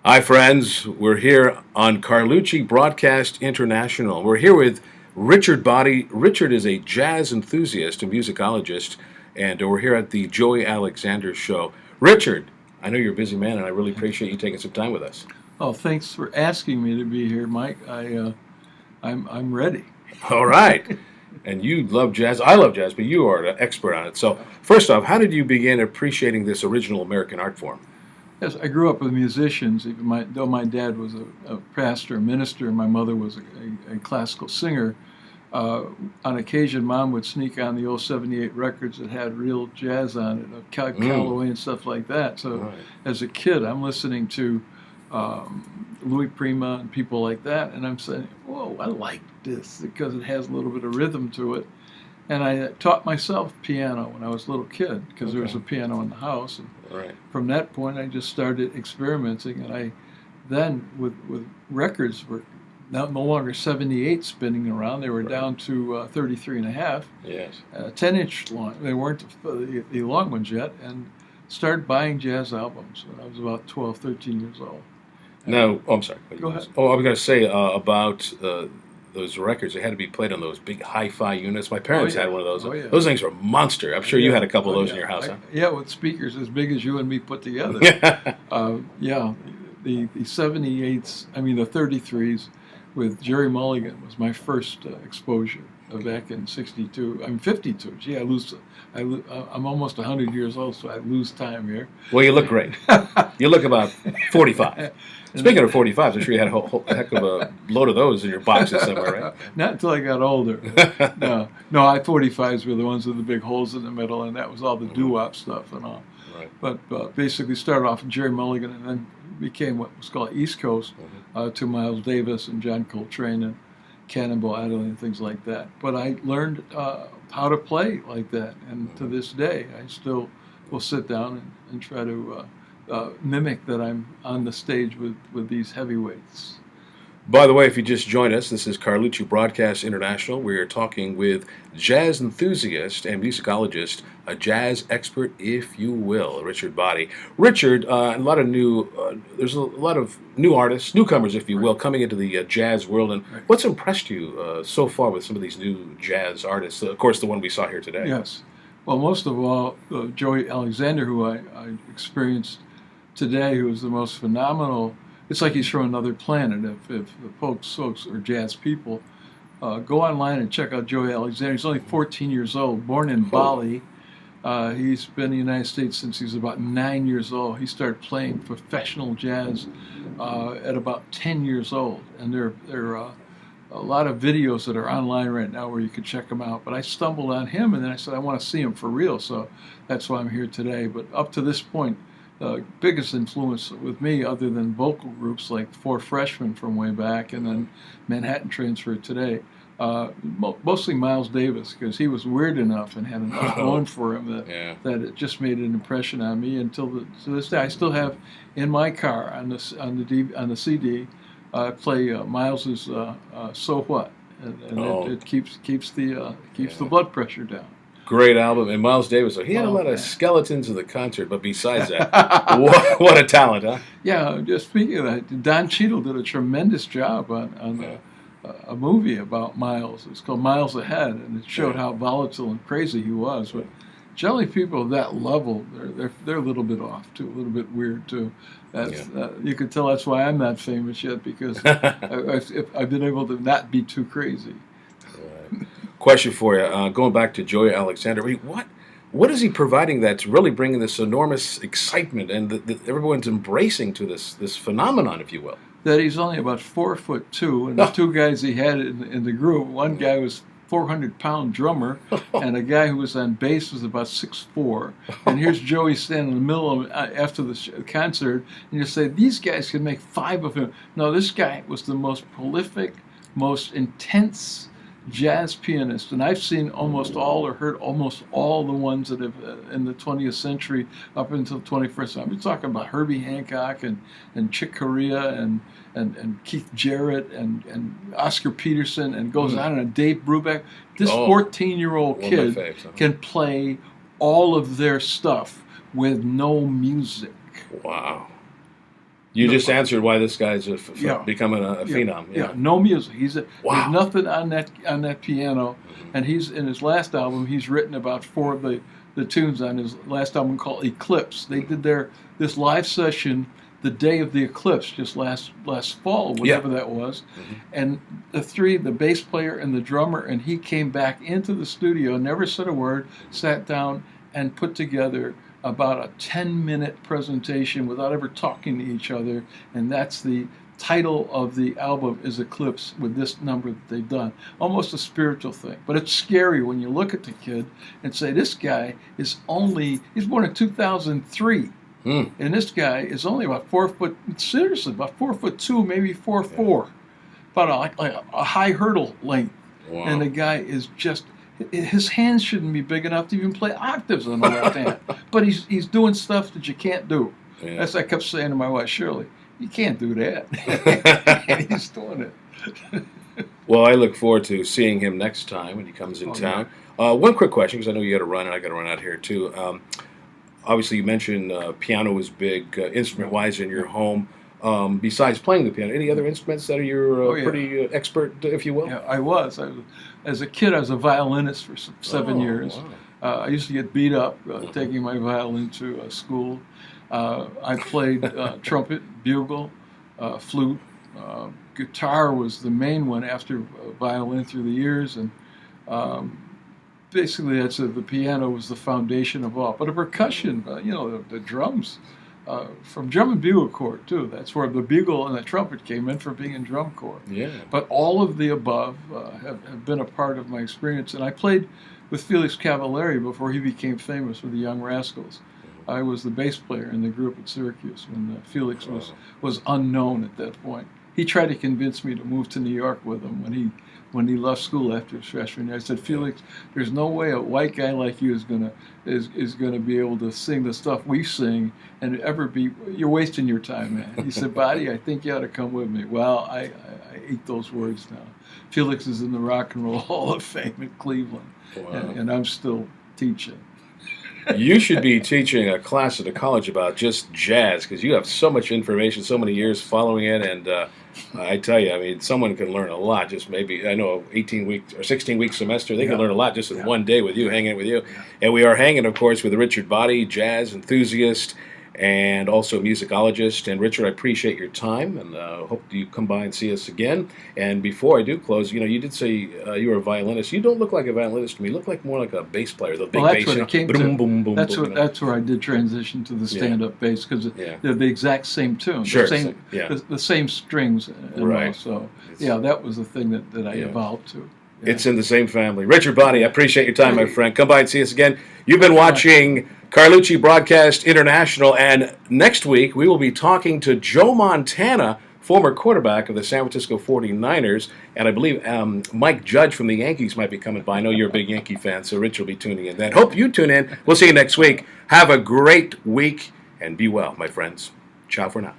Hi, friends. We're here on Carlucci Broadcast International. We're here with Richard Boddie. Richard is a jazz enthusiast, a musicologist, and we're here at the Joey Alexander Show. Richard, I know you're a busy man, and I really appreciate you taking some time with us. Oh, thanks for asking me to be here, Mike. I'm ready. All right. And you love jazz. I love jazz, but you are an expert on it. So, first off, how did you begin appreciating this original American art form? Yes, I grew up with musicians. Even though my dad was a pastor, a minister, and my mother was a classical singer. On occasion, Mom would sneak on the old '78 records that had real jazz on it, of Calloway and stuff like that. So, Right. as a kid, I'm listening to Louis Prima and people like that, and I'm saying, "Whoa, I like this because it has a little bit of rhythm to it." And I taught myself piano when I was a little kid because there was a Okay. piano in the house. And Right. from that point, I just started experimenting. And I then, with records, were no longer 78 spinning around. They were Right. down to 33 and a half, Yes. 10-inch long. They weren't the long ones yet. And started buying jazz albums when I was about 12, 13 years old. No, oh, I'm sorry. Go ahead. Oh, I was going to say about those records. They had to be played on those big hi-fi units. My parents yeah. had one of those. Oh, yeah. Those things were monster. I'm sure you Yeah. had a couple of Oh, those yeah. in your house, Yeah, with speakers as big as you and me put together. huh? Yeah, the 78s, I mean the 33s with Jerry Mulligan was my first exposure back in 62. I'm 52. Gee, I'm almost 100 years old, so I lose time here. Well, you look great. You look about 45. Speaking of 45s, I'm sure you had a heck of a load of those in your boxes somewhere, Not until I got older. right? No, I 45s were the ones with the big holes in the middle, and that was all the doo-wop stuff and all. Right. But basically started off with Jerry Mulligan and then became what was called East Coast to Miles Davis and John Coltrane and Cannonball Adderley and things like that. But I learned how to play like that, and to this day, I still will sit down and try to mimic that I'm on the stage with these heavyweights. By the way, if you just joined us, this is Carlucci Broadcast International. We are talking with jazz enthusiast and musicologist, a jazz expert, if you will, Richard Boddie. Richard, there's a lot of new artists, newcomers, if you will, coming into the jazz world. And Right. what's impressed you so far with some of these new jazz artists? Of course, the one we saw here today. Yes. Well, most of all, Joey Alexander, who I experienced today, who was the most phenomenal. It's like he's from another planet. If the folks are jazz people, go online and check out Joey Alexander. He's only 14 years old, born in Bali. He's been in the United States since he was about 9 years old. He started playing professional jazz at about 10 years old. And there are a lot of videos that are online right now where you can check them out. But I stumbled on him, and then I said, I want to see him for real. So that's why I'm here today. But up to this point, the biggest influence with me, other than vocal groups like Four Freshmen from way back and then Manhattan Transfer today, mostly Miles Davis, because he was weird enough and had enough going for him Yeah. that it just made an impression on me. To this day, I still have in my car on the CD, I play Miles's "So What," and Oh. it keeps the Yeah. blood pressure down. Great album. And Miles Davis, he had a Oh, lot man. of skeletons of the concert, but besides that, what a talent, huh? Yeah, just speaking of that, Don Cheadle did a tremendous job on Yeah. a movie about Miles. It's called Miles Ahead, and it showed Yeah. how volatile and crazy he was. But generally, people of that level, they're a little bit off too, a little bit weird too. You could tell that's why I'm not famous yet, because I've been able to not be too crazy. Right. Question for you, going back to Joey Alexander, what is he providing that's really bringing this enormous excitement and that everyone's embracing to this phenomenon, if you will? That he's only about 4'2", and the two guys he had in the group, one guy was 400-pound drummer, and a guy who was on bass was about 6'4". And here's Joey standing in the middle of after the concert, and you say these guys can make five of him. No, this guy was the most prolific, most intense jazz pianist, and I've seen almost all or heard almost all the ones that have in the 20th century up until the 21st century. I'm talking about Herbie Hancock and Chick Corea and Keith Jarrett and Oscar Peterson, and goes on, and Dave Brubeck. This 14-year-old One of my kid faves, huh? can play all of their stuff with no music. Wow. You just answered why this guy's Yeah. becoming a phenom. Yeah, no music. There's Wow. nothing on that piano. And he's in his last album. He's written about 4 of the tunes on his last album called Eclipse. They did this live session the day of the eclipse, just last fall, whatever that was. And the bass player and the drummer, and he came back into the studio, never said a word, sat down and put together about a 10-minute presentation without ever talking to each other. And that's the title of the album, is Eclipse, with this number that they've done. Almost a spiritual thing. But it's scary when you look at the kid and say, this guy he's born in 2003. And this guy is only about 4 foot, seriously, about 4'2", maybe 4'4", about a high hurdle length. Wow. And the guy is just, his hands shouldn't be big enough to even play octaves on the left hand. But he's doing stuff that you can't do. Yeah. That's what I kept saying to my wife, Shirley, you can't do that. And he's doing it. Well, I look forward to seeing him next time when he comes in town. One quick question, because I know you got to run, and I got to run out here too. Obviously, you mentioned piano was big, instrument-wise, in your home. Besides playing the piano, any other instruments that you're pretty expert, if you will? Yeah, I was. As a kid, I was a violinist for 7 years. Wow. I used to get beat up taking my violin to school. I played trumpet, bugle, flute. Guitar was the main one after violin through the years, and basically the piano was the foundation of all. But the percussion, the drums, from drum and bugle corps too. That's where the bugle and the trumpet came in, for being in drum corps. Yeah. But all of the above have been a part of my experience. And I played with Felix Cavallari before he became famous with the Young Rascals. I was the bass player in the group at Syracuse when Felix was unknown at that point. He tried to convince me to move to New York with him when he left school after his freshman year. I said, Felix, there's no way a white guy like you is gonna be able to sing the stuff we sing and you're wasting your time, man. He said, Boddie, I think you ought to come with me. Well, I ate those words now. Felix is in the Rock and Roll Hall of Fame in Cleveland, and I'm still teaching. You should be teaching a class at a college about just jazz, because you have so much information, so many years following it, and I tell you, I mean, someone can learn a lot. Just maybe, I know, 18-week or 16-week semester, they can learn a lot just in one day with you, hanging with you. And we are hanging, of course, with Richard Boddie, jazz enthusiast and also musicologist. And Richard, I appreciate your time, and hope you come by and see us again. And before I do close, you did say you were a violinist. You don't look like a violinist to me. You look like more like a bass player, the big bass. That's what it came boom, to. Boom, boom, that's boom, that's where I did transition to the stand-up bass, because they're the exact same tune, Sure, the same strings. And right. All, so that was the thing that I evolved to. Yeah. It's in the same family. Richard Boddie, I appreciate your time, my friend. Come by and see us again. You've been watching Carlucci Broadcast International, and next week we will be talking to Joe Montana, former quarterback of the San Francisco 49ers, and I believe Mike Judge from the Yankees might be coming by. I know you're a big Yankee fan, so Rich will be tuning in then. Hope you tune in. We'll see you next week. Have a great week, and be well, my friends. Ciao for now.